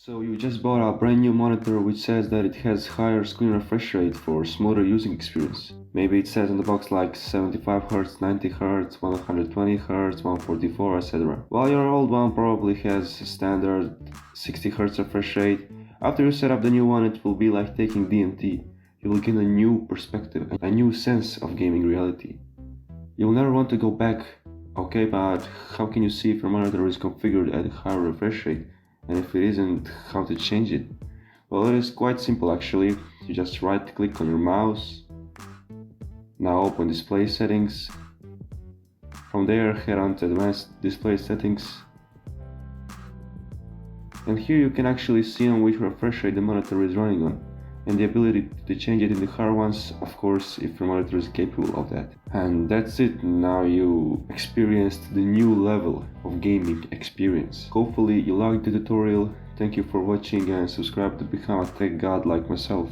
So you just bought a brand new monitor which says that it has higher screen refresh rate for smoother using experience. Maybe it says on the box like 75Hz, 90Hz, 120Hz, 144, etc. While your old one probably has a standard 60Hz refresh rate. After you set up the new one, it will be like taking DMT. You will gain a new perspective, a new sense of gaming reality. You'll never want to go back. Okay, but how can you see if your monitor is configured at a higher refresh rate? And if it isn't, how to change it? Well, it is quite simple actually. You just right click on your mouse. Now open display settings. From there, head on to advanced display settings. And here you can actually see on which refresh rate the monitor is running on, and the ability to change it in the hard ones, of course, if your monitor is capable of that. And that's it. Now you experienced the new level of gaming experience. Hopefully you liked the tutorial. Thank you for watching and subscribe to become a tech god like myself.